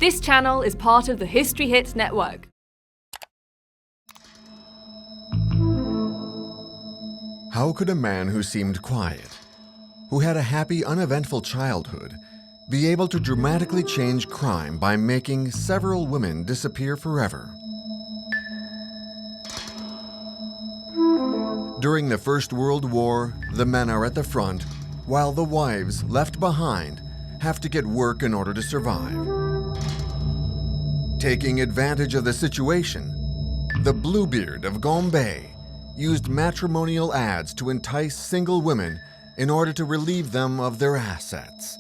This channel is part of the History Hit network. How could a man who seemed quiet, who had a happy, uneventful childhood, be able to dramatically change crime by making several women disappear forever? During the First World War, the men are at the front, while the wives, left behind, have to get work in order to survive. Taking advantage of the situation, the Bluebeard of Gombe used matrimonial ads to entice single women in order to relieve them of their assets.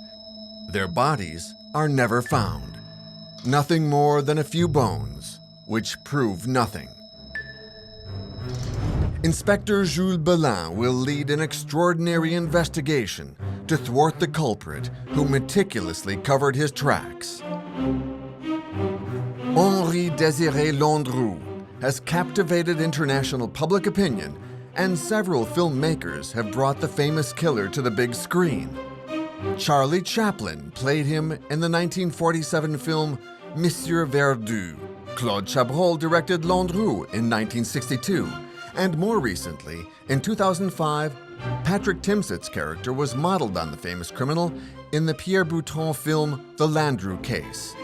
Their bodies are never found. Nothing more than a few bones, which prove nothing. Inspector Jules Belin will lead an extraordinary investigation to thwart the culprit who meticulously covered his tracks. Henri Désiré Landru has captivated international public opinion, and several filmmakers have brought the famous killer to the big screen. Charlie Chaplin played him in the 1947 film Monsieur Verdoux. Claude Chabrol directed Landru in 1962, and more recently, in 2005, Patrick Timsit's character was modeled on the famous criminal in the Pierre Bouton film The Landru Case.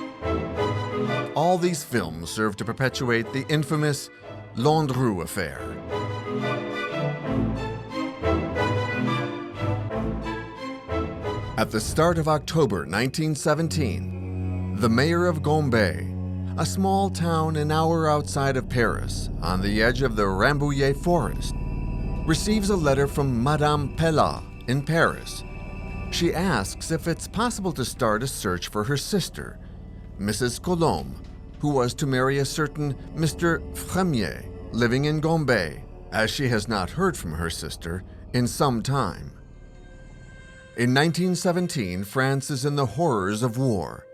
All these films serve to perpetuate the infamous Landru affair. At the start of October 1917, the mayor of Gombe, a small town an hour outside of Paris on the edge of the Rambouillet forest, receives a letter from Madame Pellat in Paris. She asks if it's possible to start a search for her sister, Mrs. Colombe, who was to marry a certain Mr. Fremier, living in Gombe, as she has not heard from her sister in some time. In 1917, France is in the horrors of war.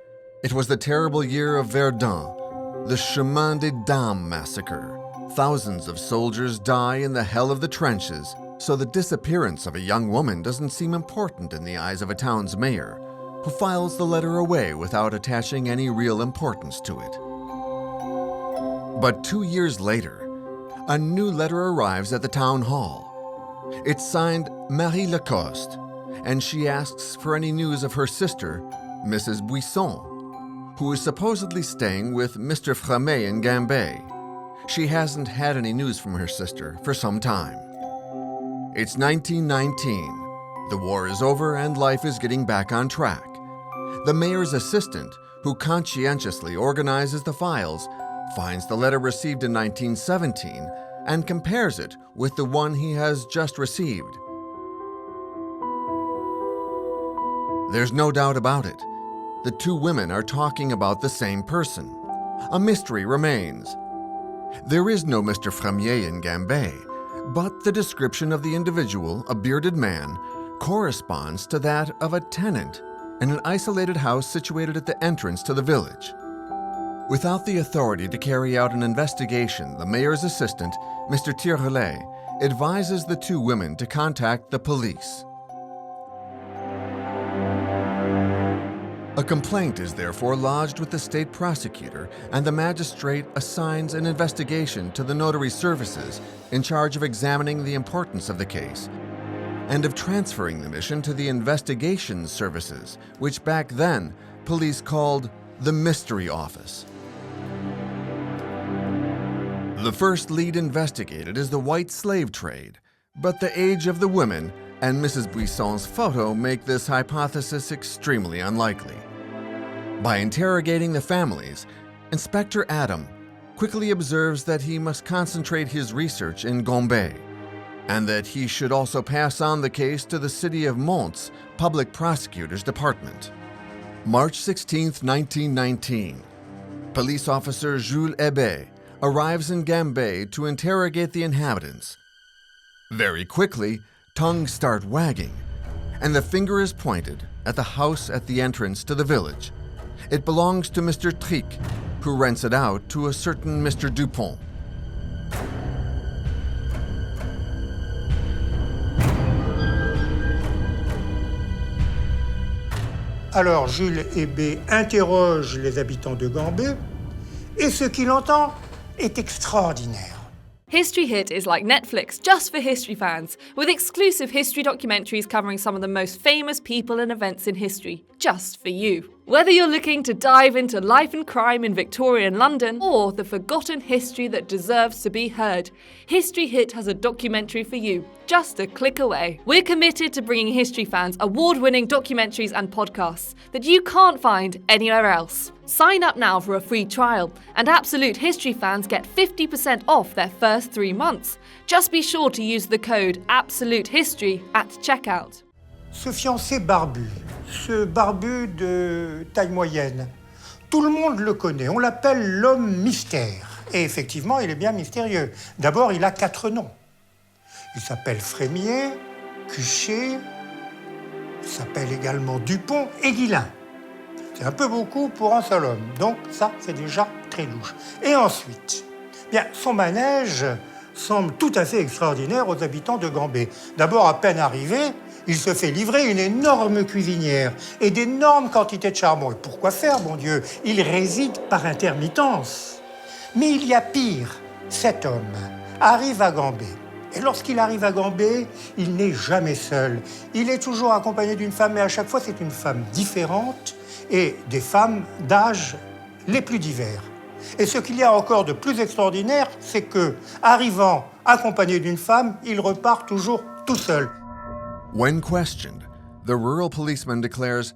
It was the terrible year of Verdun, the Chemin des Dames massacre. Thousands of soldiers die in the hell of the trenches, so the disappearance of a young woman doesn't seem important in the eyes of a town's mayor, who files the letter away without attaching any real importance to it. But 2 years later, a new letter arrives at the town hall. It's signed Marie Lacoste, and she asks for any news of her sister, Mrs. Buisson, who is supposedly staying with Mr. Fremier in Gambay. She hasn't had any news from her sister for some time. It's 1919. The war is over and life is getting back on track. The mayor's assistant, who conscientiously organizes the files, finds the letter received in 1917 and compares it with the one he has just received. There's no doubt about it. The two women are talking about the same person. A mystery remains. There is no Mr. Fremier in Gambay, but the description of the individual, a bearded man, corresponds to that of a tenant in an isolated house situated at the entrance to the village. Without the authority to carry out an investigation, the mayor's assistant, Mr. Tirelay, advises the two women to contact the police. A complaint is therefore lodged with the state prosecutor, and the magistrate assigns an investigation to the notary services in charge of examining the importance of the case and of transferring the mission to the investigation services, which back then police called the Mystery Office. The first lead investigated is the white slave trade, but the age of the women and Mrs. Buisson's photo make this hypothesis extremely unlikely. By interrogating the families, Inspector Adam quickly observes that he must concentrate his research in Gombe, and that he should also pass on the case to the City of Mont's Public Prosecutor's Department. March 16, 1919, police officer Jules Hébé arrives in Gambay to interrogate the inhabitants. Very quickly, tongues start wagging, and the finger is pointed at the house at the entrance to the village. It belongs to Mr. Tric, who rents it out to a certain Mr. Dupont. Alors Jules Hébé interroge les habitants de Gambé et ce qu'il entend est extraordinaire. History Hit is like Netflix, just for history fans, with exclusive history documentaries covering some of the most famous people and events in history, just for you. Whether you're looking to dive into life and crime in Victorian London, or the forgotten history that deserves to be heard, History Hit has a documentary for you, just a click away. We're committed to bringing history fans award-winning documentaries and podcasts that you can't find anywhere else. Sign up now for a free trial, and Absolute History fans get 50% off their first 3 months. Just be sure to use the code AbsoluteHistory at checkout. Ce fiancé barbu, ce barbu de taille moyenne, tout le monde le connaît, on l'appelle l'homme mystère. Et effectivement, il est bien mystérieux. D'abord, il a 4 noms. Il s'appelle Frémier, Cuchet, il s'appelle également Dupont et Guillain. C'est un peu beaucoup pour un seul homme, donc ça, c'est déjà très louche. Et ensuite, bien, son manège semble tout à fait extraordinaire aux habitants de Gambé. D'abord, à peine arrivé, il se fait livrer une énorme cuisinière et d'énormes quantités de charbon. Et pourquoi faire, bon Dieu? Il réside par intermittence. Mais il y a pire. Cet homme arrive à Gambé. Et lorsqu'il arrive à Gambé, il n'est jamais seul. Il est toujours accompagné d'une femme, mais à chaque fois, c'est une femme différente et des femmes d'âge les plus divers. Et ce qu'il y a encore de plus extraordinaire, c'est que, arrivant accompagné d'une femme, il repart toujours tout seul. When questioned, the rural policeman declares,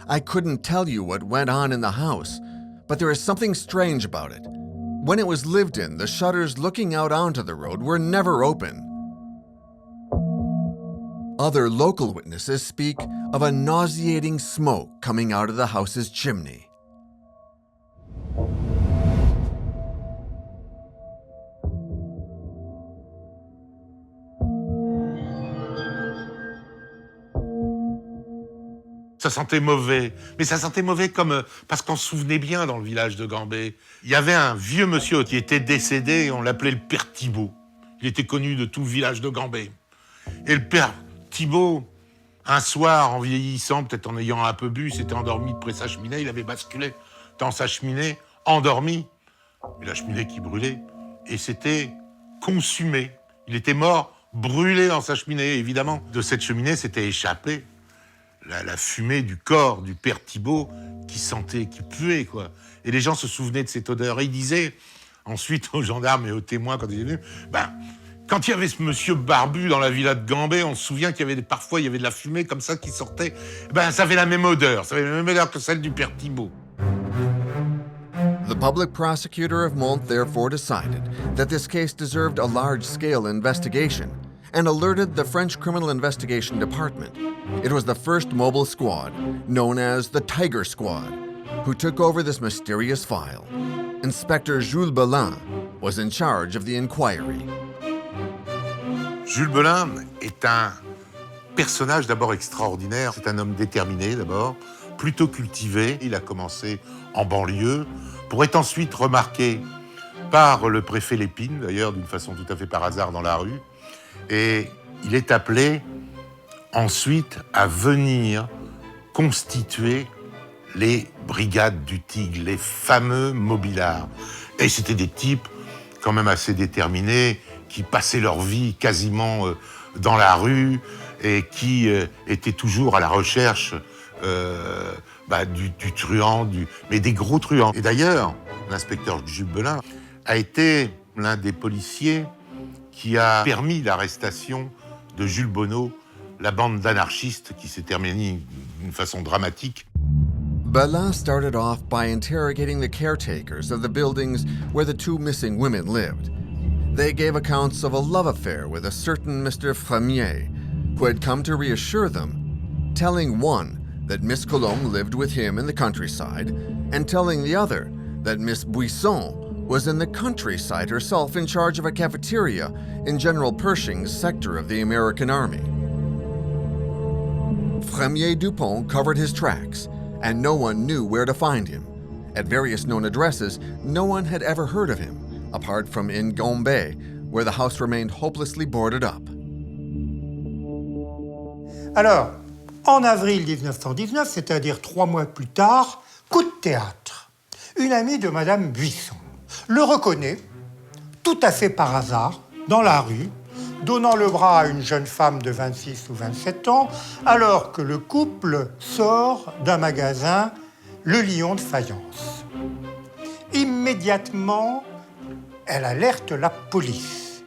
"I couldn't tell you what went on in the house, but there is something strange about it. When it was lived in, the shutters looking out onto the road were never open." Other local witnesses speak of a nauseating smoke coming out of the house's chimney. Ça sentait mauvais, mais ça sentait mauvais comme parce qu'on se souvenait bien dans le village de Gambé. Il y avait un vieux monsieur qui était décédé et on l'appelait le père Thibault. Il était connu de tout le village de Gambé. Et le père Thibault, un soir, en vieillissant, peut-être en ayant un peu bu, s'était endormi près de sa cheminée, il avait basculé dans sa cheminée, endormi, et la cheminée qui brûlait, et c'était consumé. Il était mort, brûlé dans sa cheminée. Évidemment, de cette cheminée s'était échappé la fumée du corps du père Thibault qui sentait, qui puait, quoi. Et les gens se souvenaient de cette odeur. Et ils disaient ensuite aux gendarmes et aux témoins quand ils étaient venus, quand il y avait ce monsieur barbu dans la villa de Gambé, on se souvient qu'il y avait parfois de la fumée comme ça qui sortait. Ça avait la même odeur. Ça avait la même odeur que celle du père Thibault. The public prosecutor of Mont therefore decided that this case deserved a large-scale investigation and alerted the French Criminal Investigation Department. It was the first mobile squad, known as the Tiger Squad, who took over this mysterious file. Inspector Jules Belin was in charge of the inquiry. Jules Belin est un personnage d'abord extraordinaire. C'est un homme déterminé d'abord, plutôt cultivé. Il a commencé en banlieue pour être ensuite remarqué par le préfet Lépine, d'ailleurs d'une façon tout à fait par hasard dans la rue. Et il est appelé ensuite à venir constituer les brigades du Tigre, les fameux mobilards. Et c'était des types quand même assez déterminés, qui passaient leur vie quasiment dans la rue et qui étaient toujours à la recherche du truand, mais des gros truands. Et d'ailleurs, l'inspecteur Jules Belin a été l'un des policiers qui a permis l'arrestation de Jules Bonneau, la bande d'anarchistes qui s'est terminée d'une façon dramatique. Belin started off by interrogating the caretakers of the buildings where the 2 missing women lived. They gave accounts of a love affair with a certain Mr. Fremier, who had come to reassure them, telling one that Miss Colombe lived with him in the countryside, and telling the other that Miss Buisson was in the countryside herself in charge of a cafeteria in General Pershing's sector of the American Army. Fremier Dupont covered his tracks, and no one knew where to find him. At various known addresses, no one had ever heard of him, apart from in Gambé, where the house remained hopelessly boarded up. Alors, En avril 1919, c'est-à-dire 3 mois plus tard, coup de théâtre. Une amie de Madame Buisson le reconnaît, tout à fait par hasard, dans la rue, donnant le bras à une jeune femme de 26 ou 27 ans, alors que le couple sort d'un magasin, le Lion de faïence. Immédiatement, elle alerte la police.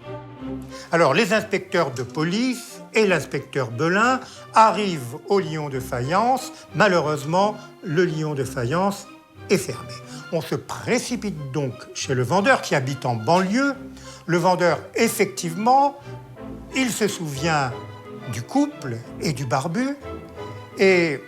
Alors, les inspecteurs de police et l'inspecteur Belin arrivent au Lion de faïence. Malheureusement, le Lion de faïence est fermé. On se précipite donc chez le vendeur qui habite en banlieue. Le vendeur, effectivement, il se souvient du couple et du barbu. Et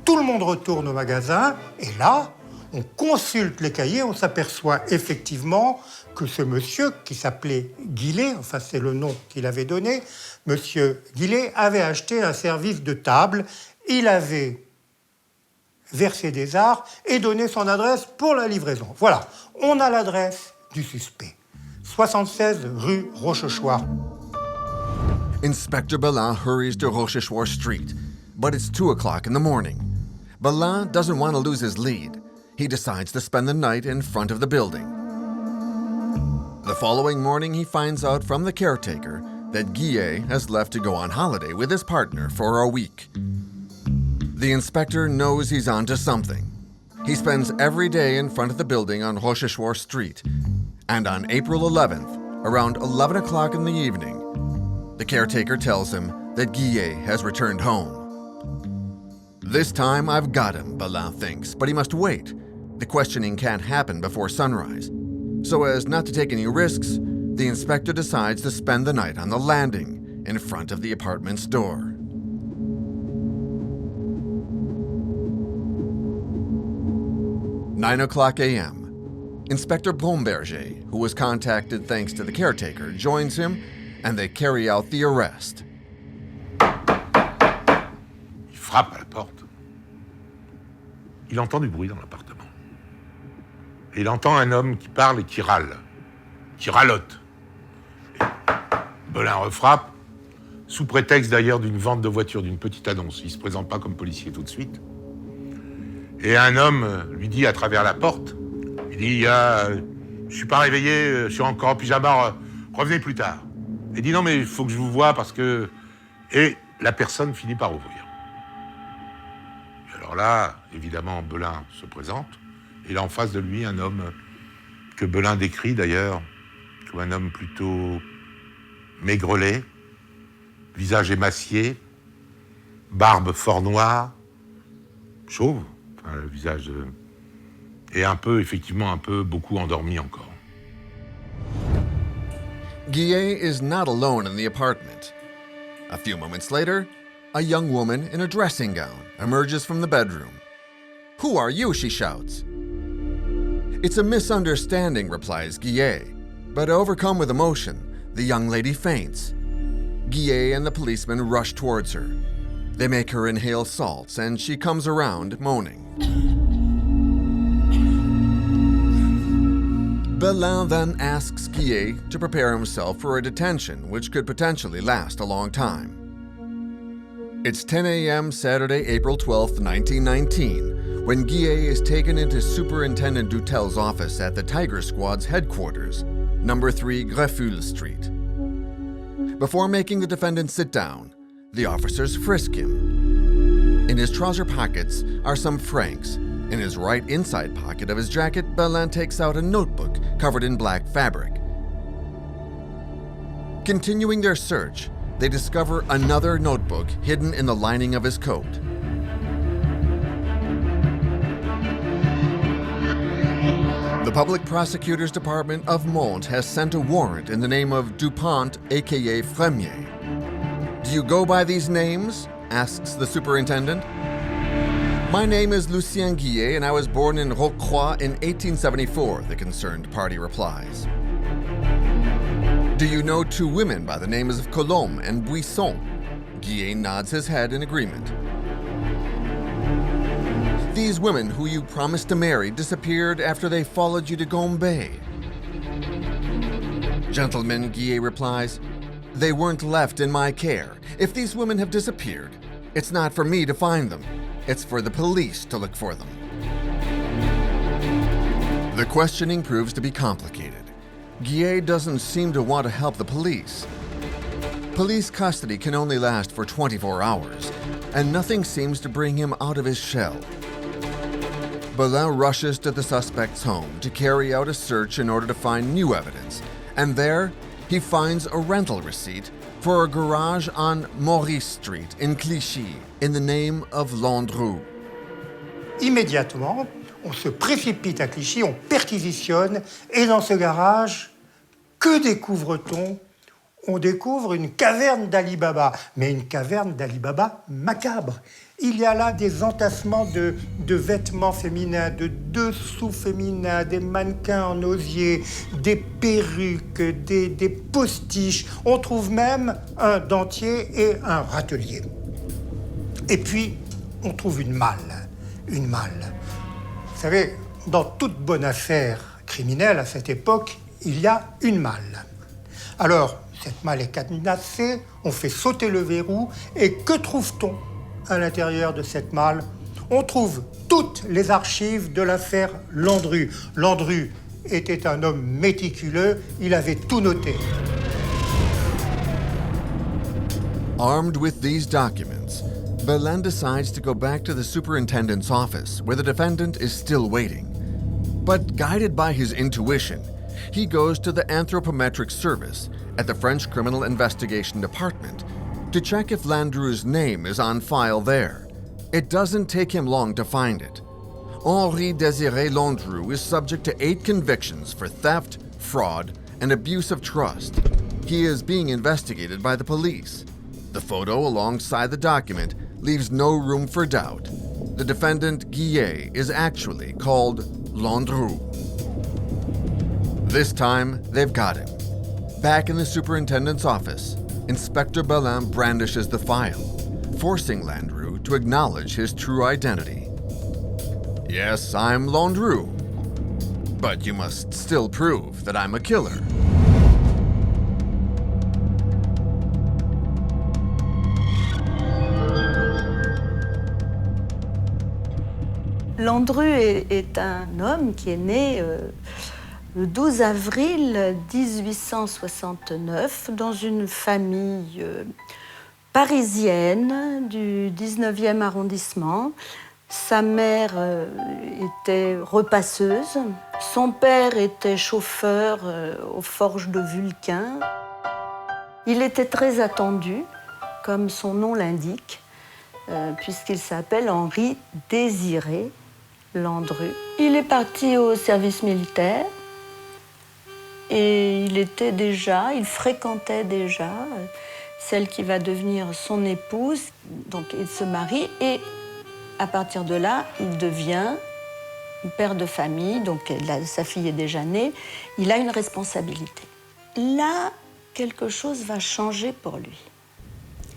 tout le monde retourne au magasin. Et là, on consulte les cahiers. On s'aperçoit effectivement que ce monsieur, qui s'appelait Guillet, enfin c'est le nom qu'il avait donné, monsieur Guillet avait acheté un service de table. Il avait versé des arts et donné son adresse pour la livraison. Voilà, on a l'adresse du suspect. 76 rue Rochechouart. Inspector Belin hurries to Rochechouart Street, but it's 2 o'clock in the morning. Belin doesn't want to lose his lead. He decides to spend the night in front of the building. The following morning, he finds out from the caretaker that Guillet has left to go on holiday with his partner for a week. The inspector knows he's onto something. He spends every day in front of the building on Rochechouart Street. And on April 11th, around 11 o'clock in the evening, the caretaker tells him that Guillet has returned home. This time I've got him, Belin thinks, but he must wait. The questioning can't happen before sunrise. So as not to take any risks, the inspector decides to spend the night on the landing in front of the apartment's door. "9 o'clock a.m. Inspector Blomberger, who was contacted thanks to the caretaker, joins him and they carry out the arrest. Il frappe à la porte. Il entend du bruit dans l'appartement. Et il entend un homme qui parle et qui râle, qui ralote. Et Belin refrappe, sous prétexte d'ailleurs d'une vente de voiture, d'une petite annonce. Il ne se présente pas comme policier tout de suite. Et un homme lui dit à travers la porte, il dit « Je suis pas réveillé, je suis encore en pyjama, revenez plus tard. » Il dit « Non mais il faut que je vous voie parce que... » Et la personne finit par ouvrir. Et alors là, évidemment, Belin se présente. Il a en face de lui un homme que Belin décrit d'ailleurs comme un homme plutôt maigrelet, visage émacié, barbe fort noire, chauve, enfin, le visage... et un peu, effectivement, beaucoup endormi encore. Guillet is not alone in the apartment. A few moments later, a young woman in a dressing gown emerges from the bedroom. "Who are you?" she shouts. "It's a misunderstanding," replies Guillet. But overcome with emotion, the young lady faints. Guillet and the policeman rush towards her. They make her inhale salts, and she comes around, moaning. Belin then asks Guillet to prepare himself for a detention which could potentially last a long time. It's 10 a.m. Saturday, April 12, 1919, when Guillet is taken into Superintendent Dutel's office at the Tiger Squad's headquarters, number 3 Greffule Street. Before making the defendant sit down, the officers frisk him. In his trouser pockets are some francs. In his right inside pocket of his jacket, Belin takes out a notebook covered in black fabric. Continuing their search, they discover another notebook hidden in the lining of his coat. The Public Prosecutor's Department of Mont has sent a warrant in the name of Dupont, aka Fremier. "Do you go by these names?" asks the superintendent. "My name is Lucien Guillet, and I was born in Rocroi in 1874, the concerned party replies. "Do you know 2 women by the names of Colombe and Buisson?" Guillet nods his head in agreement. "These women who you promised to marry disappeared after they followed you to Gombe." "Gentlemen," Guillet replies, "they weren't left in my care. If these women have disappeared, It's not for me to find them. It's for the police to look for them. The questioning proves to be complicated. Guillet doesn't seem to want to help the police. Police custody can only last for 24 hours, and nothing seems to bring him out of his shell. Belin rushes to the suspect's home to carry out a search in order to find new evidence, and there he finds a rental receipt for a garage on Maurice Street in Clichy in the name of Landru. Immédiatement, on se précipite à Clichy, on perquisitionne, et dans ce garage, que découvre-t-on? On découvre une caverne d'Ali Baba, mais une caverne d'Ali Baba macabre. Il y a là des entassements de vêtements féminins, de dessous féminins, des mannequins en osier, des perruques, des postiches. On trouve même un dentier et un râtelier. Et puis, on trouve une malle. Une malle. Vous savez, dans toute bonne affaire criminelle à cette époque, il y a une malle. Alors, cette malle est cadenassée, on fait sauter le verrou, et que trouve-t-on à l'intérieur de cette malle? On trouve toutes les archives de l'affaire Landru. Landru était un homme méticuleux, il avait tout noté. Armed with these documents, Belin decides to go back to the superintendent's office where the defendant is still waiting. But guided by his intuition, he goes to the anthropometric service at the French Criminal Investigation Department to check if Landru's name is on file there. It doesn't take him long to find it. Henri Désiré Landru is subject to 8 convictions for theft, fraud, and abuse of trust. He is being investigated by the police. The photo alongside the document leaves no room for doubt. The defendant, Guillet, is actually called Landru. This time, they've got him. Back in the superintendent's office, Inspector Belin brandishes the file, forcing Landru to acknowledge his true identity. Yes, I'm Landru, but you must still prove that I'm a killer. Landru est un homme qui est né le 12 avril 1869 dans une famille parisienne du 19e arrondissement. Sa mère était repasseuse, son père était chauffeur aux forges de Vulcain. Il était très attendu, comme son nom l'indique, puisqu'il s'appelle Henri Désiré Landru. Il est parti au service militaire et il fréquentait déjà celle qui va devenir son épouse. Donc il se marie et à partir de là, il devient père de famille, donc sa fille est déjà née, il a une responsabilité. Là, quelque chose va changer pour lui.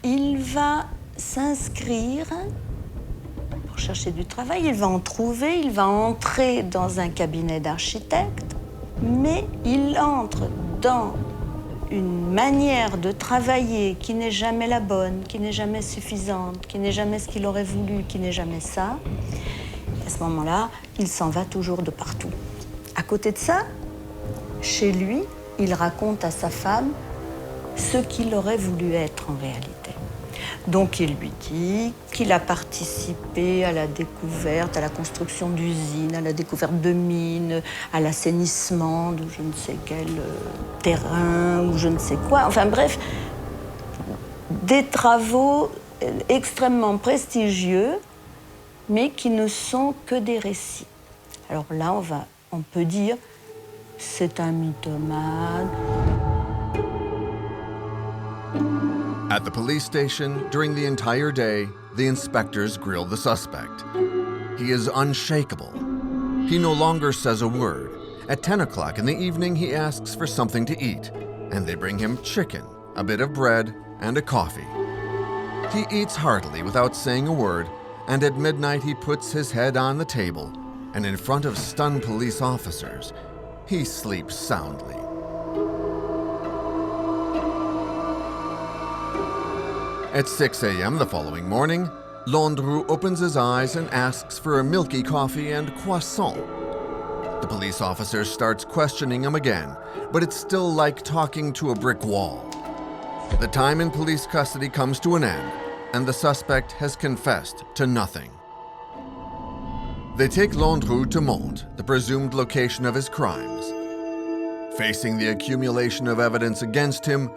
Il va s'inscrire pour chercher du travail, il va en trouver, il va entrer dans un cabinet d'architecte, mais il entre dans une manière de travailler qui n'est jamais la bonne, qui n'est jamais suffisante, qui n'est jamais ce qu'il aurait voulu, qui n'est jamais ça. Et à ce moment-là, il s'en va toujours de partout. À côté de ça, chez lui, il raconte à sa femme ce qu'il aurait voulu être en réalité. Donc il lui dit qu'il a participé à la découverte, à la construction d'usines, à la découverte de mines, à l'assainissement de je ne sais quel terrain ou je ne sais quoi. Enfin bref, des travaux extrêmement prestigieux, mais qui ne sont que des récits. Alors là, on peut dire c'est un mythomane. At the police station, during the entire day, the inspectors grill the suspect. He is unshakable. He no longer says a word. At 10 o'clock in the evening, he asks for something to eat, and they bring him chicken, a bit of bread, and a coffee. He eats heartily without saying a word, and at midnight he puts his head on the table, and in front of stunned police officers, he sleeps soundly. At 6 a.m. the following morning, Landru opens his eyes and asks for a milky coffee and croissant. The police officer starts questioning him again, but it's still like talking to a brick wall. The time in police custody comes to an end, and the suspect has confessed to nothing. They take Landru to Mantes, the presumed location of his crimes. Facing the accumulation of evidence against him,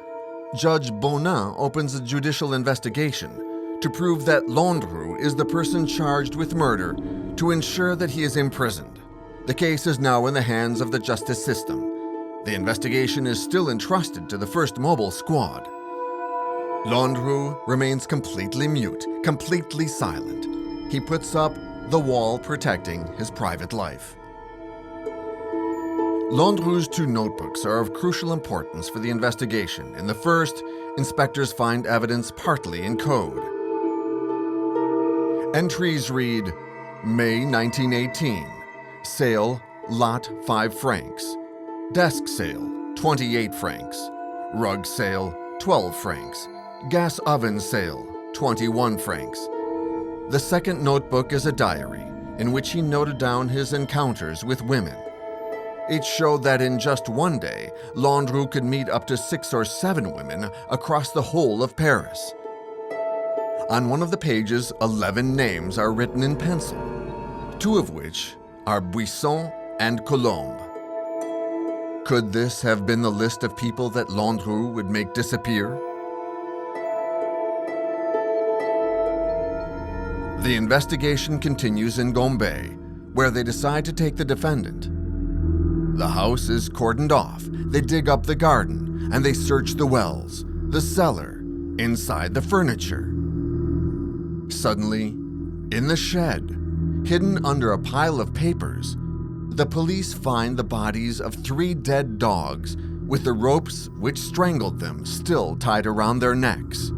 Judge Bonin opens a judicial investigation to prove that Landru is the person charged with murder to ensure that he is imprisoned. The case is now in the hands of the justice system. The investigation is still entrusted to the First Mobile Squad. Landru remains completely mute, completely silent. He puts up the wall protecting his private life. Landru's 2 notebooks are of crucial importance for the investigation. In the first, inspectors find evidence partly in code. Entries read, May 1918, sale, lot 5 francs. Desk sale, 28 francs. Rug sale, 12 francs. Gas oven sale, 21 francs. The second notebook is a diary in which he noted down his encounters with women. It showed that in just one day, Landru could meet up to 6 or 7 women across the whole of Paris. On one of the pages, 11 names are written in pencil, 2 of which are Buisson and Colombe. Could this have been the list of people that Landru would make disappear? The investigation continues in Gombe, where they decide to take the defendant. The house is cordoned off. They dig up the garden, and they search the wells, the cellar, inside the furniture. Suddenly, in the shed, hidden under a pile of papers, the police find the bodies of 3 dead dogs with the ropes which strangled them still tied around their necks.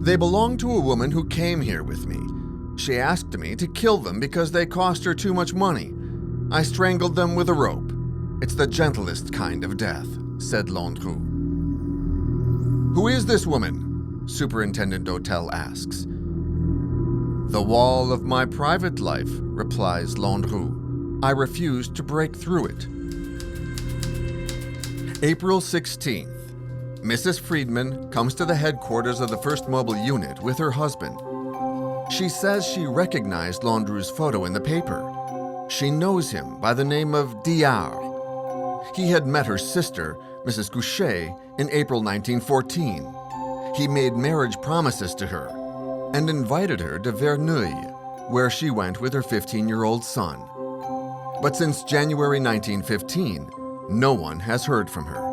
They belong to a woman who came here with me. She asked me to kill them because they cost her too much money. I strangled them with a rope. It's the gentlest kind of death, said Landru. Who is this woman? Superintendent Hotel asks. The wall of my private life, replies Landru. I refuse to break through it. April 16th. Mrs. Friedman comes to the headquarters of the First Mobile Unit with her husband. She says she recognized Landru's photo in the paper. She knows him by the name of Diard. He had met her sister, Mrs. Couchet, in April 1914. He made marriage promises to her and invited her to Verneuil, where she went with her 15-year-old son. But since January 1915, no one has heard from her.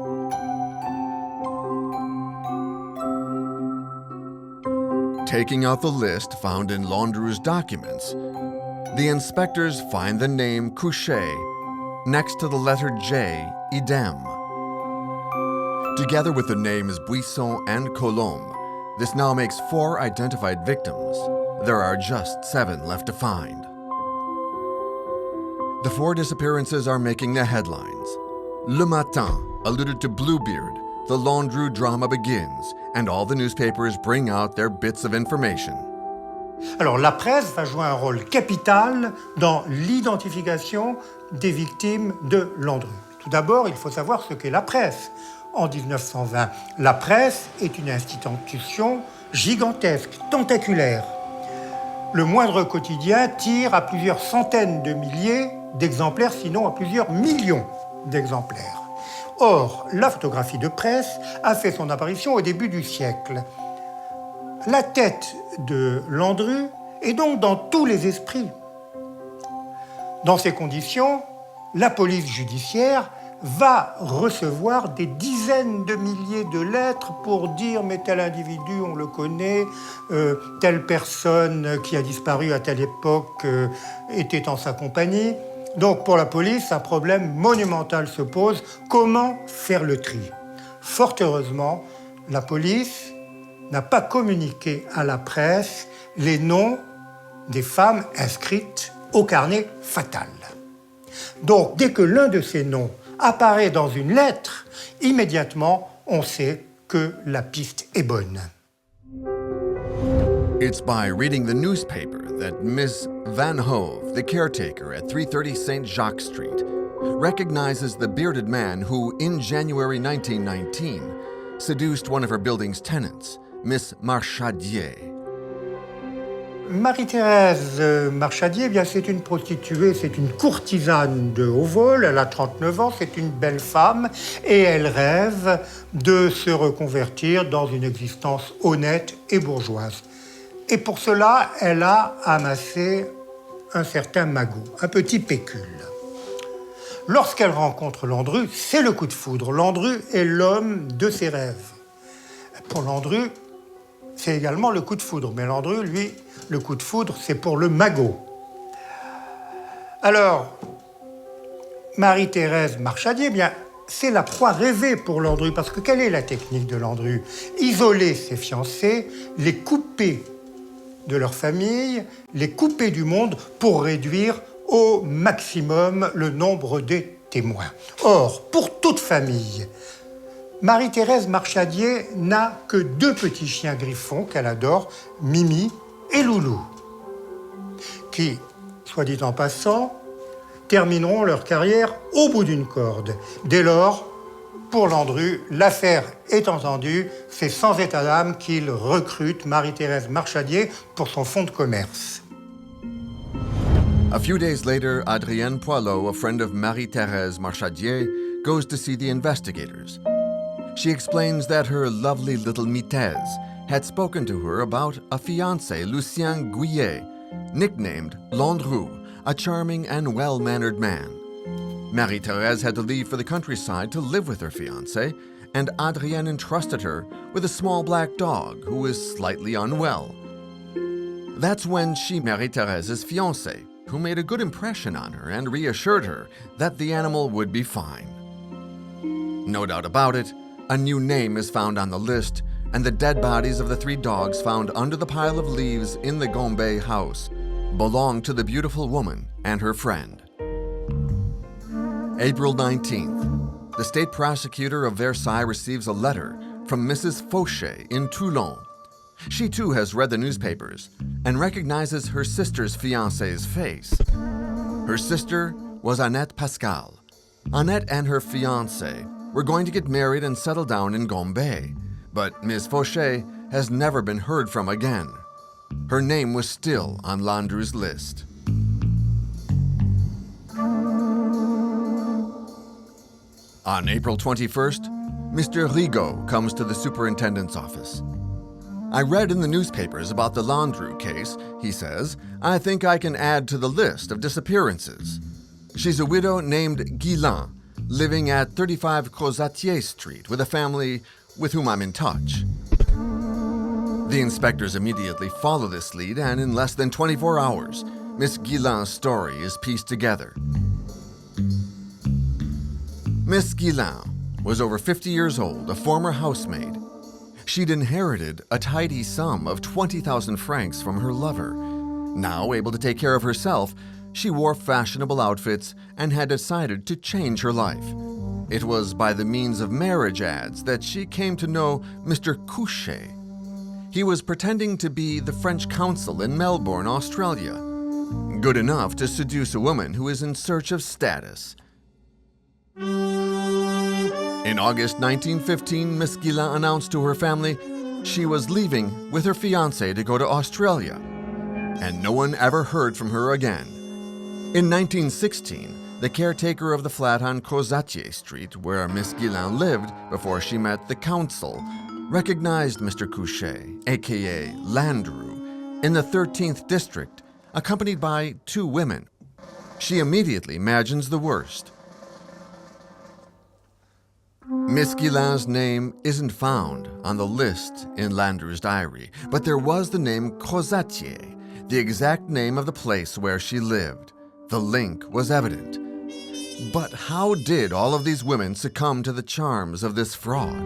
Taking out the list found in Landru's documents, the inspectors find the name Couchet next to the letter J, idem. Together with the names Buisson and Colombe, this now makes 4 identified victims. There are just 7 left to find. The 4 disappearances are making the headlines. Le Matin alluded to Bluebeard. The Landru drama begins, and all the newspapers bring out their bits of information. Alors, la presse va jouer un rôle capital dans l'identification des victimes de Landru. Tout d'abord, il faut savoir ce qu'est la presse. En 1920, la presse est une institution gigantesque, tentaculaire. Le moindre quotidien tire à plusieurs centaines de milliers d'exemplaires, sinon à plusieurs millions d'exemplaires. Or, la photographie de presse a fait son apparition au début du siècle. La tête de Landru est donc dans tous les esprits. Dans ces conditions, la police judiciaire va recevoir des dizaines de milliers de lettres pour dire « mais tel individu, on le connaît, telle personne qui a disparu à telle époque était en sa compagnie ». Donc pour la police, un problème monumental se pose. Comment faire le tri? Fort heureusement, la police n'a pas communiqué à la presse les noms des femmes inscrites au carnet fatal. Donc dès que l'un de ces noms apparaît dans une lettre, immédiatement on sait que la piste est bonne. It's by reading the newspaper that Miss Van Hove, the caretaker at 330 St. Jacques Street, recognizes the bearded man who, in January 1919, seduced one of her building's tenants, Miss Marchadier. Marie-Thérèse Marchadier, eh bien, c'est une prostituée, c'est une courtisane de haut vol, elle a 39 ans, c'est une belle femme et elle rêve de se reconvertir dans une existence honnête et bourgeoise. Et pour cela, elle a amassé un certain magot, un petit pécule. Lorsqu'elle rencontre Landru, c'est le coup de foudre. Landru est l'homme de ses rêves. Pour Landru, c'est également le coup de foudre. Mais Landru, lui, le coup de foudre, c'est pour le magot. Alors, Marie-Thérèse Marchadier, eh bien, c'est la proie rêvée pour Landru. Parce que quelle est la technique de Landru? Isoler ses fiancés, les couper de leur famille, les couper du monde pour réduire au maximum le nombre des témoins. Or, pour toute famille, Marie-Thérèse Marchadier n'a que 2 petits chiens griffons qu'elle adore, Mimi et Loulou, qui, soit dit en passant, termineront leur carrière au bout d'une corde. Dès lors, pour Landru, l'affaire est entendue, c'est sans état d'âme qu'il recrute Marie-Thérèse Marchadier pour son fonds de commerce. A few days later, Adrienne Poilot, a friend of Marie-Thérèse Marchadier, goes to see the investigators. She explains that her lovely little Mitez had spoken to her about a fiancé, Lucien Gouillet, nicknamed Landru, a charming and well-mannered man. Marie-Thérèse had to leave for the countryside to live with her fiancé, and Adrienne entrusted her with a small black dog who was slightly unwell. That's when she married Thérèse's fiancé, who made a good impression on her and reassured her that the animal would be fine. No doubt about it, a new name is found on the list, and the dead bodies of the 3 dogs found under the pile of leaves in the Gombe house belong to the beautiful woman and her friend. April 19th, the state prosecutor of Versailles receives a letter from Mrs. Fauchet in Toulon. She too has read the newspapers and recognizes her sister's fiancé's face. Her sister was Annette Pascal. Annette and her fiancé were going to get married and settle down in Gombe, but Miss Fauchet has never been heard from again. Her name was still on Landru's list. On April 21st, Mr. Rigaud comes to the superintendent's office. I read in the newspapers about the Landru case, he says. I think I can add to the list of disappearances. She's a widow named Guillain, living at 35 Crozatier Street with a family with whom I'm in touch. The inspectors immediately follow this lead, and in less than 24 hours, Miss Guillain's story is pieced together. Miss Guillain was over 50 years old, a former housemaid. She'd inherited a tidy sum of 20,000 francs from her lover. Now able to take care of herself, she wore fashionable outfits and had decided to change her life. It was by the means of marriage ads that she came to know Mr. Couchet. He was pretending to be the French consul in Melbourne, Australia. Good enough to seduce a woman who is in search of status. In August 1915, Miss Guillain announced to her family she was leaving with her fiancé to go to Australia, and no one ever heard from her again. In 1916, the caretaker of the flat on Crozatier Street, where Miss Guillain lived before she met the consul, recognized Mr. Couchet, aka Landru, in the 13th district, accompanied by 2 women. She immediately imagines the worst. Miss Guillain's name isn't found on the list in Landru's diary, but there was the name Crozatier, the exact name of the place where she lived. The link was evident. But how did all of these women succumb to the charms of this fraud?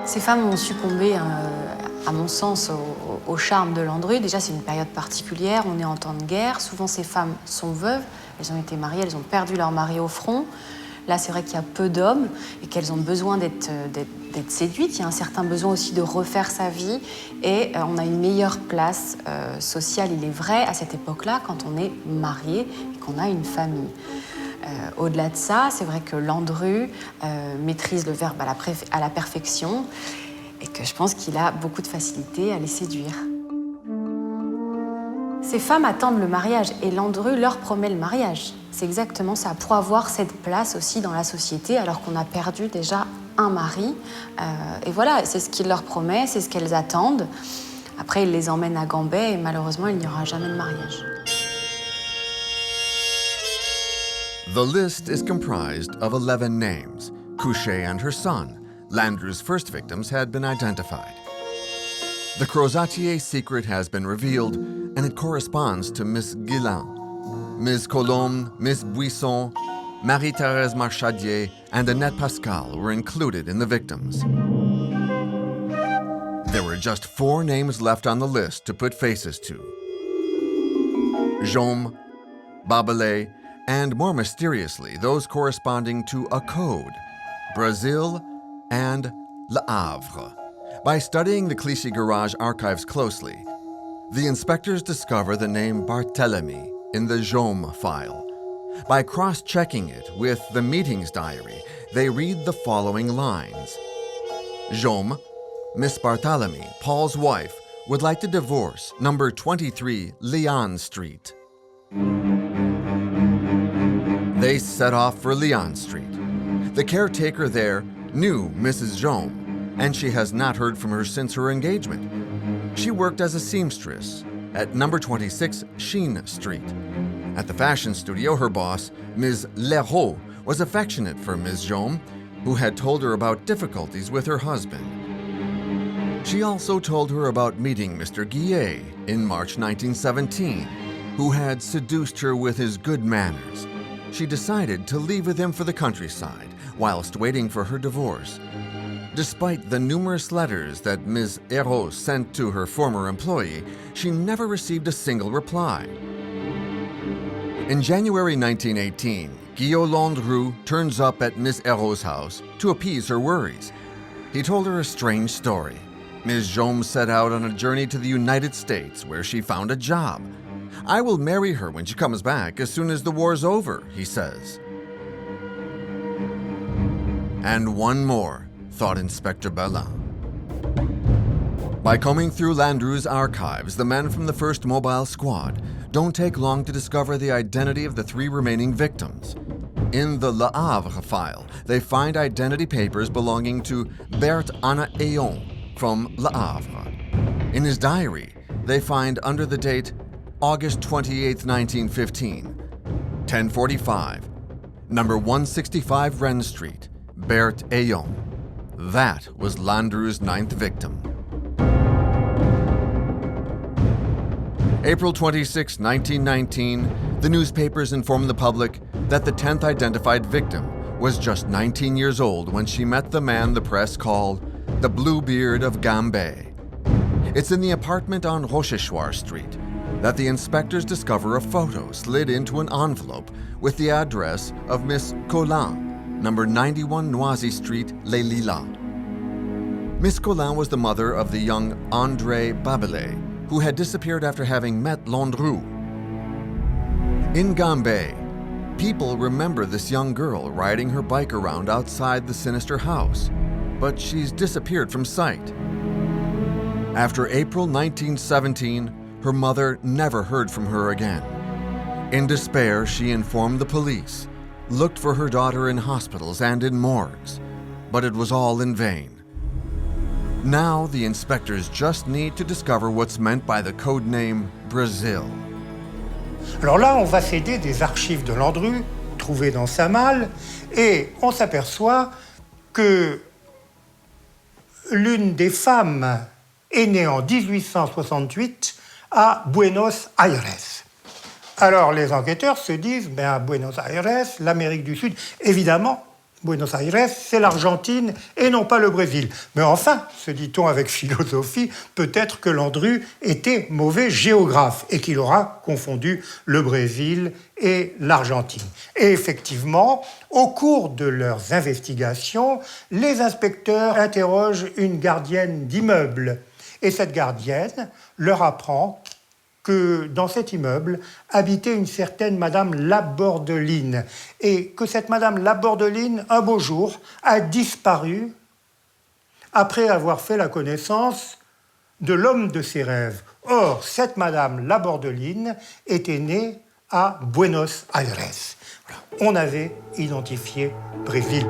Ces femmes ont succombé à mon sens, au charme de Landru. Déjà, c'est une période particulière, on est en temps de guerre. Souvent, ces femmes sont veuves, elles ont été mariées, elles ont perdu leur mari au front. Là, c'est vrai qu'il y a peu d'hommes et qu'elles ont besoin d'être séduites. Il y a un certain besoin aussi de refaire sa vie et on a une meilleure place sociale, il est vrai, à cette époque-là, quand on est marié et qu'on a une famille. Au-delà de ça, c'est vrai que Landru maîtrise le verbe à la perfection et que je pense qu'il a beaucoup de facilité à les séduire. Ces femmes attendent le mariage et Landru leur promet le mariage. C'est exactement ça, pour avoir cette place aussi dans la société alors qu'on a perdu déjà un mari. Et voilà, c'est ce qu'il leur promet, c'est ce qu'elles attendent. Après, il les emmène à Gambais et malheureusement, il n'y aura jamais de mariage. The list is comprised of 11 names. Couchet and her son, Landru's first victims, had been identified. The Crozatier secret has been revealed, and it corresponds to Miss Guillain. Ms. Colombe, Miss Buisson, Marie-Thérèse Marchadier, and Annette Pascal were included in the victims. There were just 4 names left on the list to put faces to. Jaume, Babelais, and more mysteriously, those corresponding to a code, Brazil and Le Havre. By studying the Clichy Garage archives closely, the inspectors discover the name Barthélemy in the Jaume file. By cross-checking it with the meetings diary, they read the following lines. Jaume, Miss Barthélemy, Paul's wife, would like to divorce number 23 Leon Street. They set off for Leon Street. The caretaker there knew Mrs. Jaume, and she has not heard from her since her engagement. She worked as a seamstress at number 26 Sheen Street. At the fashion studio, her boss, Ms. Leroux, was affectionate for Ms. Jaume, who had told her about difficulties with her husband. She also told her about meeting Mr. Guillet in March 1917, who had seduced her with his good manners. She decided to leave with him for the countryside whilst waiting for her divorce. Despite the numerous letters that Ms. Hérault sent to her former employee, she never received a single reply. In January 1918, Guillaume Landru turns up at Ms. Hérault's house to appease her worries. He told her a strange story. Ms. Jaume set out on a journey to the United States where she found a job. I will marry her when she comes back as soon as the war's over, he says. And one more, thought Inspector Bellin. By combing through Landru's archives, the men from the first mobile squad don't take long to discover the identity of the 3 remaining victims. In the Le Havre file, they find identity papers belonging to Berthe Anna Ayon from Le Havre. In his diary, they find under the date August 28, 1915, 10:45, number 165 Rennes Street, Berthe Ayon. That was Landru's 9th victim. April 26, 1919, the newspapers informed the public that the 10th identified victim was just 19 years old when she met the man the press called the Bluebeard of Gambais. It's in the apartment on Rochechouart Street that the inspectors discover a photo slid into an envelope with the address of Miss Collin, number 91 Noisy Street, Les Lilas. Miss Collin was the mother of the young André Babelais, who had disappeared after having met Landru. In Gambais, people remember this young girl riding her bike around outside the sinister house, but she's disappeared from sight. After April 1917, her mother never heard from her again. In despair, she informed the police, looked for her daughter in hospitals and in morgues, but it was all in vain. Now the inspectors just need to discover what's meant by the code name Brazil. Alors là, on va s'aider des archives de Landru, trouvées dans sa malle, et on s'aperçoit que l'une des femmes est née en 1868 à Buenos Aires. Alors les enquêteurs se disent, à Buenos Aires, l'Amérique du Sud, évidemment, Buenos Aires, c'est l'Argentine et non pas le Brésil. Mais enfin, se dit-on avec philosophie, peut-être que Landru était mauvais géographe et qu'il aura confondu le Brésil et l'Argentine. Et effectivement, au cours de leurs investigations, les inspecteurs interrogent une gardienne d'immeuble. Et cette gardienne leur apprend que dans cet immeuble habitait une certaine Madame Labordeline et que cette Madame Labordeline, un beau jour, a disparu après avoir fait la connaissance de l'homme de ses rêves. Or, cette Madame Labordeline était née à Buenos Aires. Voilà. On avait identifié Brésil.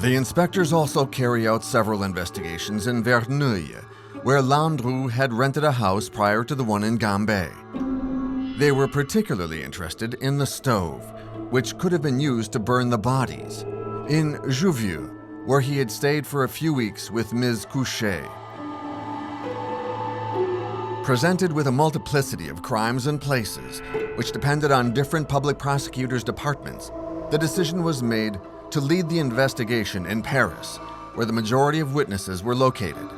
The inspectors also carry out several investigations in Verneuil, where Landru had rented a house prior to the one in Gambé. They were particularly interested in the stove, which could have been used to burn the bodies, in Jouvieux, where he had stayed for a few weeks with Ms. Couchet. Presented with a multiplicity of crimes and places, which depended on different public prosecutors' departments, the decision was made to lead the investigation in Paris, where the majority of witnesses were located.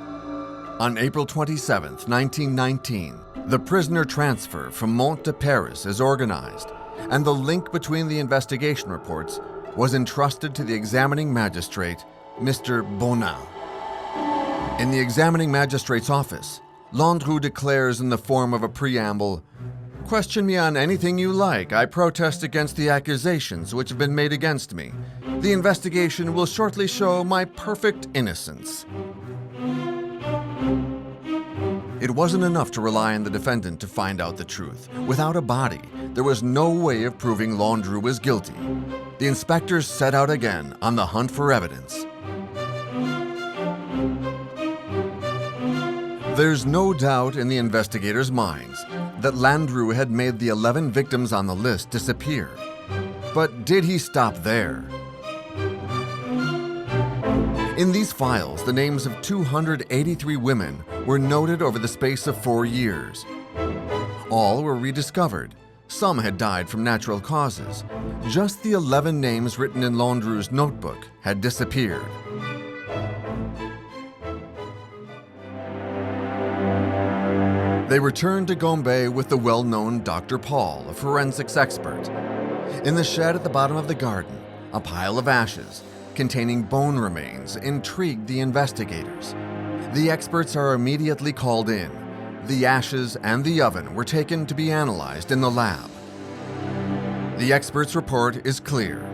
On April 27, 1919, the prisoner transfer from Mont to Paris is organized, and the link between the investigation reports was entrusted to the examining magistrate, Mr. Bonin. In the examining magistrate's office, Landru declares in the form of a preamble, "Question me on anything you like. I protest against the accusations which have been made against me. The investigation will shortly show my perfect innocence." It wasn't enough to rely on the defendant to find out the truth. Without a body, there was no way of proving Landru was guilty. The inspectors set out again on the hunt for evidence. There's no doubt in the investigators' minds that Landru had made the 11 victims on the list disappear. But did he stop there? In these files, the names of 283 women were noted over the space of 4 years. All were rediscovered. Some had died from natural causes. Just the 11 names written in Landru's notebook had disappeared. They returned to Gombe with the well-known Dr. Paul, a forensics expert. In the shed at the bottom of the garden, a pile of ashes containing bone remains intrigued the investigators. The experts are immediately called in. The ashes and the oven were taken to be analyzed in the lab. The experts' report is clear.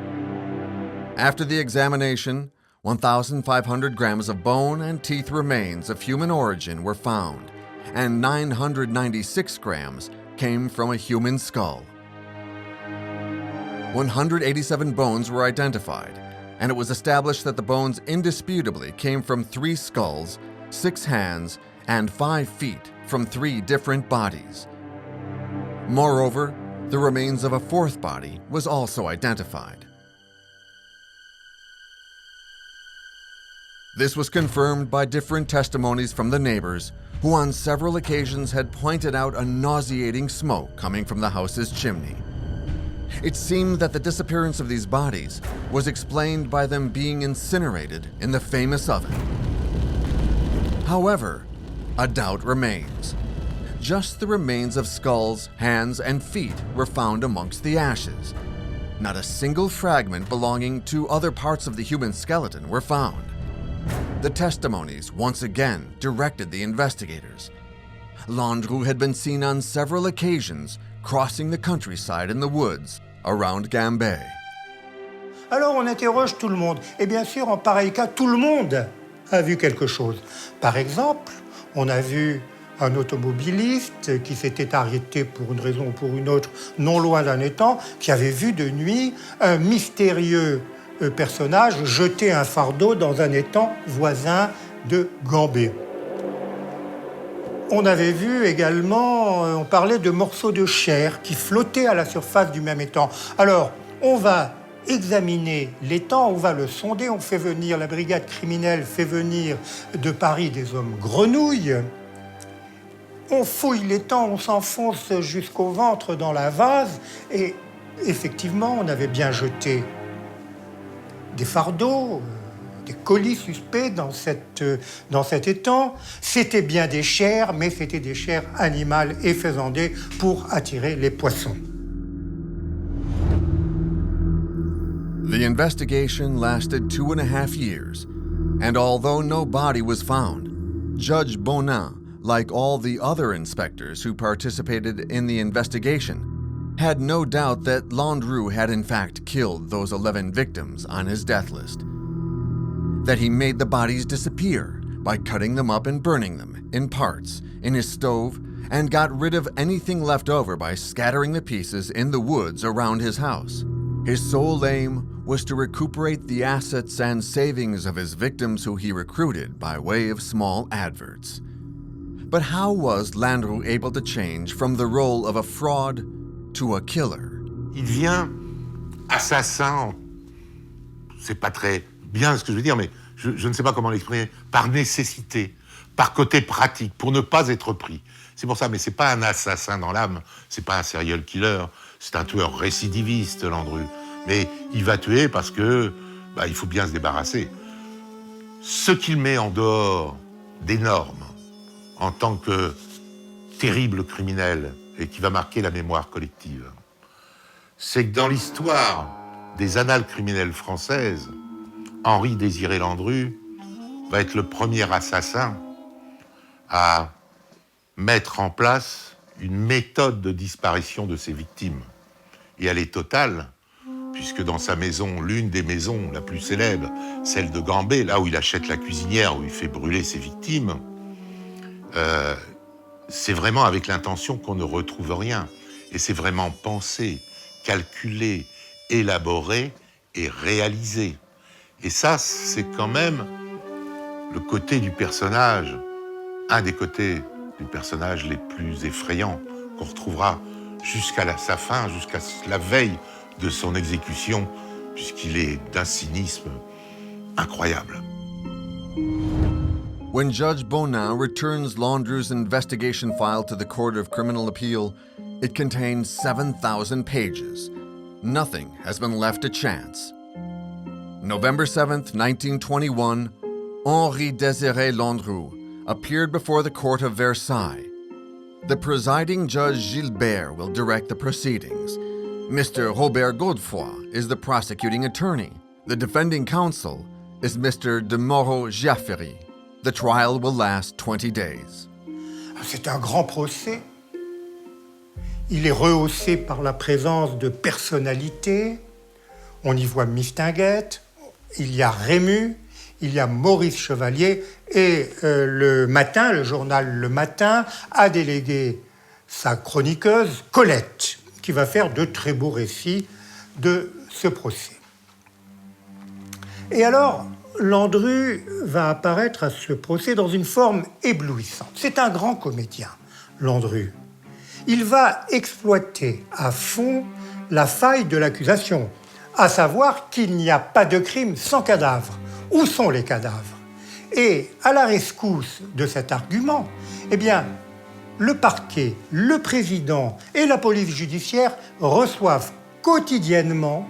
After the examination, 1,500 grams of bone and teeth remains of human origin were found, and 996 grams came from a human skull. 187 bones were identified, and it was established that the bones indisputably came from 3 skulls, 6 hands, and 5 feet from 3 different bodies. Moreover, the remains of a 4th body was also identified. This was confirmed by different testimonies from the neighbors, who on several occasions had pointed out a nauseating smoke coming from the house's chimney. It seemed that the disappearance of these bodies was explained by them being incinerated in the famous oven. However, a doubt remains. Just the remains of skulls, hands, and feet were found amongst the ashes. Not a single fragment belonging to other parts of the human skeleton were found. The testimonies once again directed the investigators. Landru had been seen on several occasions crossing the countryside in the woods around Gambé. Alors on interroge tout le monde. Et bien sûr, en pareil cas, tout le monde a vu quelque chose. Par exemple, on a vu un automobiliste qui s'était arrêté pour une raison ou pour une autre, non loin d'un étang, qui avait vu de nuit un mystérieux personnage jeter un fardeau dans un étang voisin de Gambé. On avait vu également, on parlait de morceaux de chair qui flottaient à la surface du même étang. Alors, on va examiner l'étang, on va le sonder, on fait venir, la brigade criminelle fait venir de Paris des hommes grenouilles. On fouille l'étang, on s'enfonce jusqu'au ventre dans la vase et effectivement, on avait bien jeté des fardeaux, des colis suspects dans cet étang. C'était bien des chairs, mais c'était des chairs animales effaisandées pour attirer les poissons. The investigation lasted 2.5 years, and although no body was found, Judge Bonin, like all the other inspectors who participated in the investigation, had no doubt that Landru had in fact killed those 11 victims on his death list. That he made the bodies disappear by cutting them up and burning them in parts in his stove, and got rid of anything left over by scattering the pieces in the woods around his house. His sole aim was to recuperate the assets and savings of his victims who he recruited by way of small adverts. But how was Landru able to change from the role of a fraud to a killer? Il devient assassin, c'est pas très bien ce que je veux dire, mais je ne sais pas comment l'exprimer, par nécessité, par côté pratique, pour ne pas être pris. C'est pour ça, mais c'est pas un assassin dans l'âme, c'est pas un serial killer, c'est un tueur récidiviste, Landru. Mais il va tuer parce que il faut bien se débarrasser. Ce qu'il met en dehors des normes en tant que terrible criminel et qui va marquer la mémoire collective, c'est que dans l'histoire des annales criminelles françaises, Henri Désiré Landru va être le premier assassin à mettre en place une méthode de disparition de ses victimes. Et elle est totale, puisque dans sa maison, l'une des maisons la plus célèbre, celle de Gambé, là où il achète la cuisinière, où il fait brûler ses victimes, c'est vraiment avec l'intention qu'on ne retrouve rien. Et c'est vraiment pensé, calculé, élaboré et réalisé. Et ça, c'est quand même le côté du personnage, un des côtés du personnage les plus effrayants qu'on retrouvera jusqu'à sa fin, jusqu'à la veille de son exécution, puisqu'il est d'un cynisme incroyable. When Judge Bonin returns Landru's investigation file to the Court of Criminal Appeal, it contains 7,000 pages. Nothing has been left to chance. November 7th, 1921, Henri Désiré Landru appeared before the court of Versailles. The presiding Judge Gilbert will direct the proceedings. Mr. Robert Godefroy is the prosecuting attorney. The defending counsel is Mr. de Moreau-Giaffery. The trial will last 20 days. C'est un grand procès. Il est rehaussé par la présence de personnalités. On y voit Mistinguett, il y a Rému, il y a Maurice Chevalier, et le matin, le journal Le Matin, a délégué sa chroniqueuse, Colette, qui va faire de très beaux récits de ce procès. Et alors, Landru va apparaître à ce procès dans une forme éblouissante. C'est un grand comédien, Landru. Il va exploiter à fond la faille de l'accusation, à savoir qu'il n'y a pas de crime sans cadavre. Où sont les cadavres? Et à la rescousse de cet argument, eh bien, le parquet, le président et la police judiciaire reçoivent quotidiennement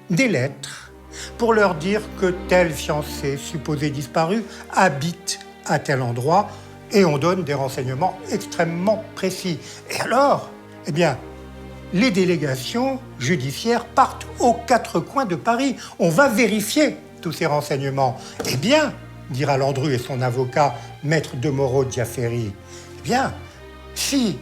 des lettres pour leur dire que tel fiancé supposé disparu habite à tel endroit, et on donne des renseignements extrêmement précis. Et alors, eh bien, les délégations judiciaires partent aux quatre coins de Paris. On va vérifier tous ces renseignements. Eh bien, dira Landru et son avocat, maître de Moreau-Giaffery, eh bien, si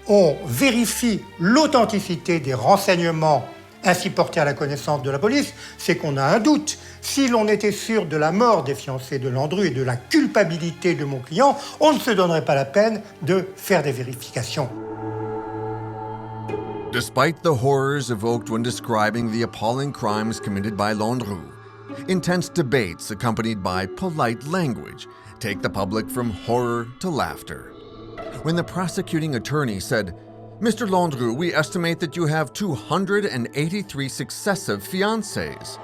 on vérifie l'authenticité des renseignements ainsi portés à la connaissance de la police, c'est qu'on a un doute. Si l'on était sûr de la mort des fiancés de Landru et de la culpabilité de mon client, on ne se donnerait pas la peine de faire des vérifications. Despite the horrors evoked when describing the appalling crimes committed by Landru, intense debates accompanied by polite language take the public from horror to laughter. When the prosecuting attorney said, "Mr. Landru, we estimate that you have 283 successive fiancés,"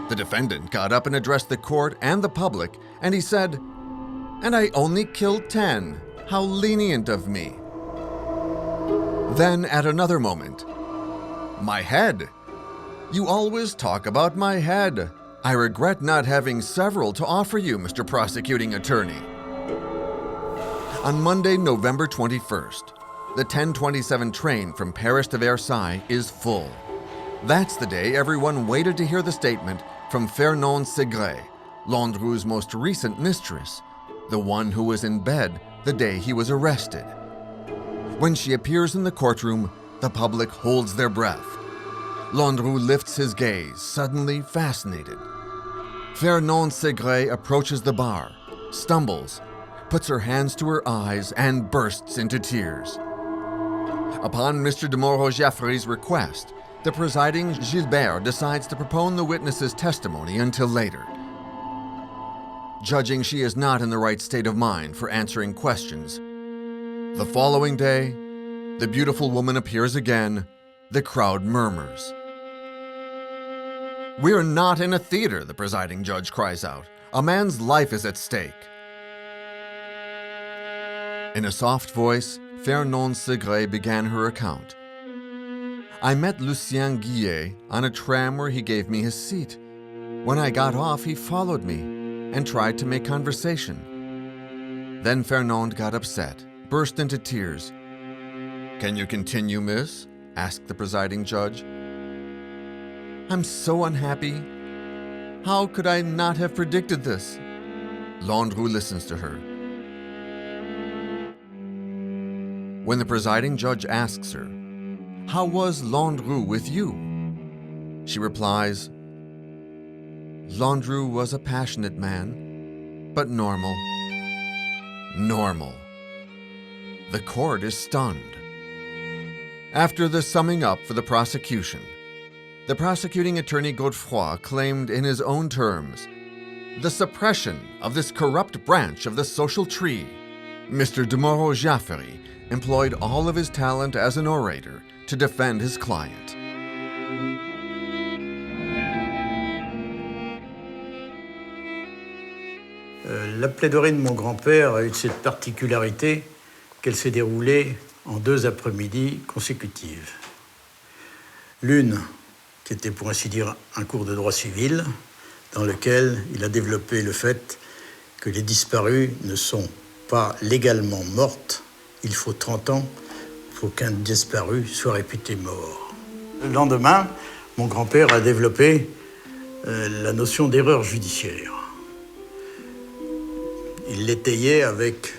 the defendant got up and addressed the court and the public, and he said, "And I only killed 10. How lenient of me." Then at another moment, "My head. You always talk about my head. I regret not having several to offer you, Mr. Prosecuting Attorney. On Monday, November 21st, the 10:27 train from Paris to Versailles is full. That's the day everyone waited to hear the statement from Fernand Segret, Landru's most recent mistress, the one who was in bed the day he was arrested. When she appears in the courtroom, the public holds their breath. Landru lifts his gaze, suddenly fascinated. Fernand Segret approaches the bar, stumbles, puts her hands to her eyes, and bursts into tears. Upon Mr. de Moreau-Jaffrey's request, the presiding Gilbert decides to postpone the witness's testimony until later. Judging she is not in the right state of mind for answering questions, the following day, the beautiful woman appears again. The crowd murmurs. "We're not in a theater," the presiding judge cries out. "A man's life is at stake." In a soft voice, Fernand Segret began her account. "I met Lucien Guillet on a tram where he gave me his seat. When I got off, he followed me and tried to make conversation. Then Fernand got upset, burst into tears. 'Can you continue, miss?' asked the presiding judge. 'I'm so unhappy. How could I not have predicted this?' Landru listens to her. When the presiding judge asks her, 'How was Landru with you?' she replies, 'Landru was a passionate man, but normal.' Normal. The court is stunned. After the summing up for the prosecution, the prosecuting attorney Godefroy claimed in his own terms the suppression of this corrupt branch of the social tree. Mr. de Moreau-Jaffrey employed all of his talent as an orator to defend his client. La plaidoirie de mon grand-père a eu cette particularité qu'elle s'est déroulée en 2 après-midi consécutives. L'une, qui était pour ainsi dire un cours de droit civil, dans lequel il a développé le fait que les disparues ne sont pas légalement mortes. Il faut 30 ans pour qu'un disparu soit réputé mort. Le lendemain, mon grand-père a développé la notion d'erreur judiciaire. Il l'étayait avec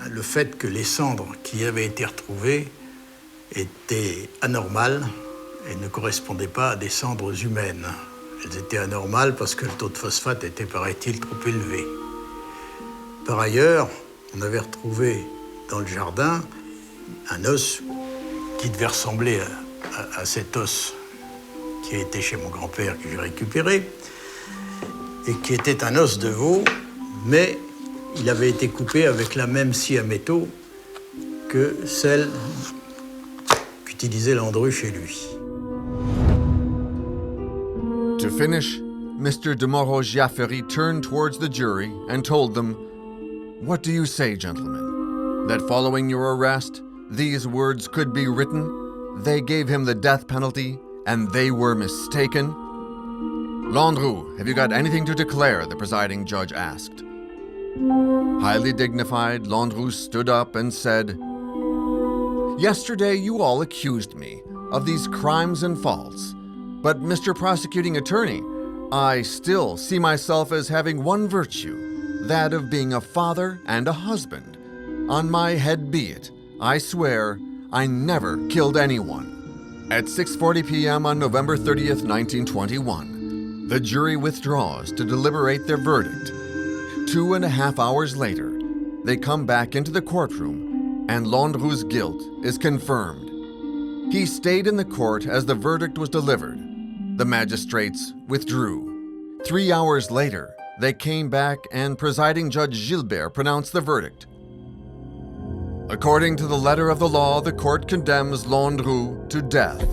le fait que les cendres qui avaient été retrouvées étaient anormales et ne correspondaient pas à des cendres humaines. Elles étaient anormales parce que le taux de phosphate était, paraît-il, trop élevé. Par ailleurs, on avait retrouvé dans le jardin un os qui devait ressembler à cet os qui a été chez mon grand-père, que j'ai récupéré, et qui était un os de veau, mais il avait été coupé avec la même scie à métaux que celle qu'utilisait Landru chez lui. To finish, Mr. de Moreau-Jaffrey turned towards the jury and told them, "What do you say, gentlemen? That following your arrest, these words could be written, 'They gave him the death penalty, and they were mistaken'?" "Landru, have you got anything to declare?" the presiding judge asked. Highly dignified, Landru stood up and said, "Yesterday you all accused me of these crimes and faults, but Mr. Prosecuting Attorney, I still see myself as having one virtue, that of being a father and a husband. On my head be it, I swear, I never killed anyone." At 6:40 p.m. on November 30th, 1921, the jury withdraws to deliberate their verdict. 2.5 hours later, they come back into the courtroom, and Landru's guilt is confirmed. He stayed in the court as the verdict was delivered. The magistrates withdrew. 3 hours later, they came back and presiding Judge Gilbert pronounced the verdict. According to the letter of the law, the court condemns Landru to death.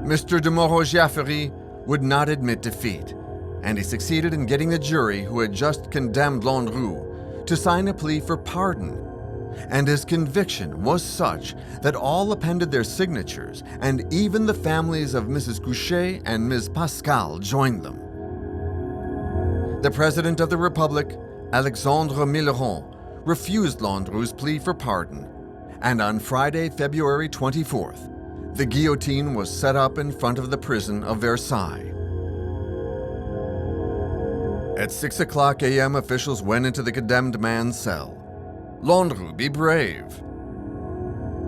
Mr. de Moreau-Jaffrey would not admit defeat, and he succeeded in getting the jury who had just condemned Landru to sign a plea for pardon. and his conviction was such that all appended their signatures, and even the families of Mrs. Couchet and Ms. Pascal joined them. The President of the Republic, Alexandre Milleron, refused Landru's plea for pardon, and on Friday, February 24th, the guillotine was set up in front of the prison of Versailles. At 6:00 a.m., officials went into the condemned man's cell. "Landru, be brave."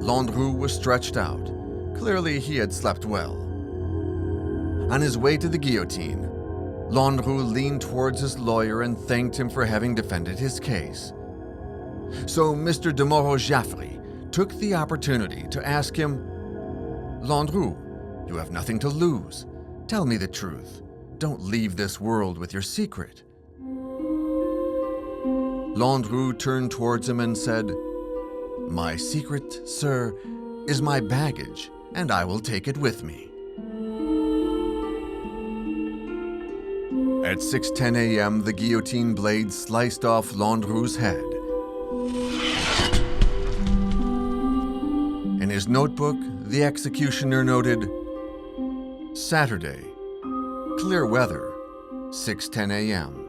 Landru was stretched out. Clearly, he had slept well. On his way to the guillotine, Landru leaned towards his lawyer and thanked him for having defended his case. So Mr. de Moreau-Jaffray took the opportunity to ask him, "Landru, you have nothing to lose. Tell me the truth. Don't leave this world with your secret." Landru turned towards him and said, "My secret, sir, is my baggage, and I will take it with me." At 6:10 a.m., the guillotine blade sliced off Landru's head. In his notebook, the executioner noted, "Saturday, clear weather, 6:10 a.m."